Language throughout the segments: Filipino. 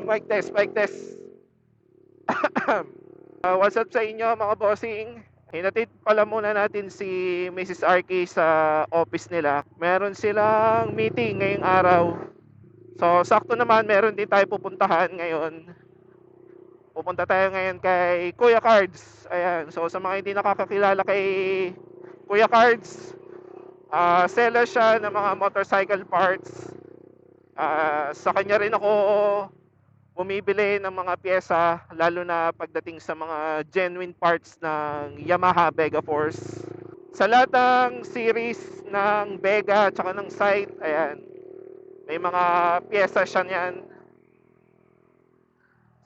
Mic test, mic test. What's up sa inyo mga bossing? Hinatid pala muna natin si Mrs. Arky sa office nila. Meron silang meeting ngayong araw. So sakto naman, meron din tayo pupuntahan ngayon. Pupunta tayo ngayon kay Kuya Cards. Ayan, so sa mga hindi nakakakilala kay Kuya Cards, seller siya ng mga motorcycle parts. Sa kanya rin ako bumibili ng mga pyesa, lalo na pagdating sa mga genuine parts ng Yamaha Vega Force. Sa lahat ng series ng Vega at saka ng Sight, ayan, may mga pyesa siya niyan.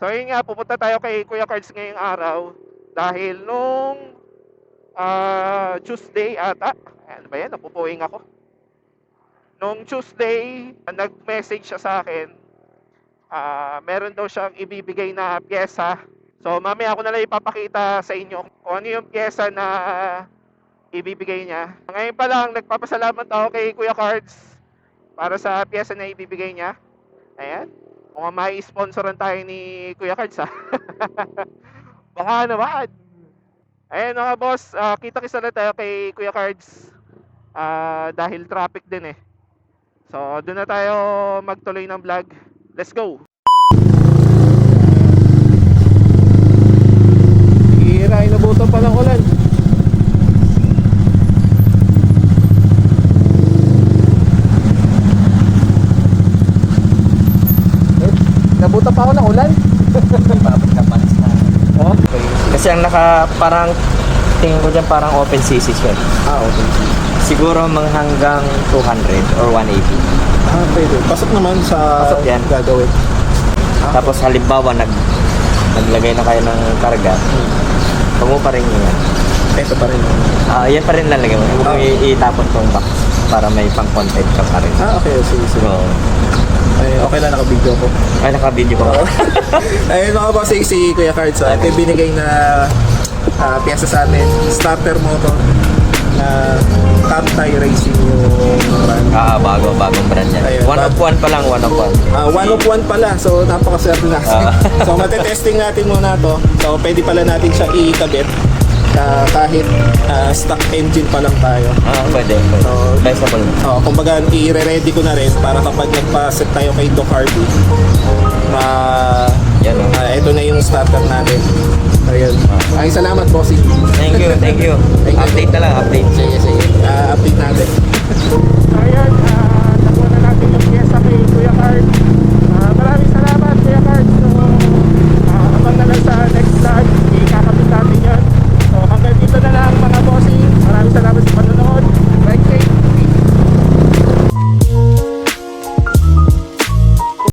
So yun nga, pupunta tayo kay Kuya Cards ngayong araw dahil nung Tuesday ata, ano ba yan, napupuwing ako. Nung Tuesday, nag-message siya sa akin. Meron daw siyang ibibigay na pyesa. So mamaya ako na lang ipapakita sa inyo kung ano yung pyesa na ibibigay niya. Ngayon pa lang, nagpapasalamat ako kay Kuya Cards para sa pyesa na ibibigay niya. Ayan. Mukhang may sponsoran tayo ni Kuya Cards, ha. Baka naman. Ayan mga boss, kita-kisa na tayo kay Kuya Cards dahil traffic din eh. So doon na tayo magtuloy ng vlog. Let's go! Hira, inabutan pa ng ulan. Nabutan pa ako ng ulan? Papagkapalas na. Oh? Kasi ang parang tingin ko dyan parang open CC siya. Okay. Siguro mga hanggang 200 or 180. Pwede. Pasok naman sa Pasok yan. gagawin. Tapos halimbawa naglagay na kayo ng karga, mo pa rin yan. Ito pa rin. Yan pa rin lalagay mo. Huwag mo itapon tong box para may pang content ka pa rin. Okay. Sige. So, Ay, okay lang, naka-video ko. ay naka-video ko. Ayun mga bossing, si Kuya Cards. Ito yung binigay na pyesa sa atin. Starter motor na Top Tie Racing yung brand. Bagong brand yan. Ayun, One of one pa lang, one of one. One of one pala, so napakaswerte natin. So matetesting natin muna to. So pwede pala natin siya ikabit kahit stock engine pa lang tayo. Pwede. So, Bestable. Kumbaga i-ready ko na rin para kapag nagpa-set tayo kay Doc Harvey, Yan o. ito na yung starter natin. So yun. Ay, salamat bossing. Thank you. Thank you. Update na lang, update. Sige. Update natin. Ayan, nakuha na natin yung pyesa kay Kuya Card.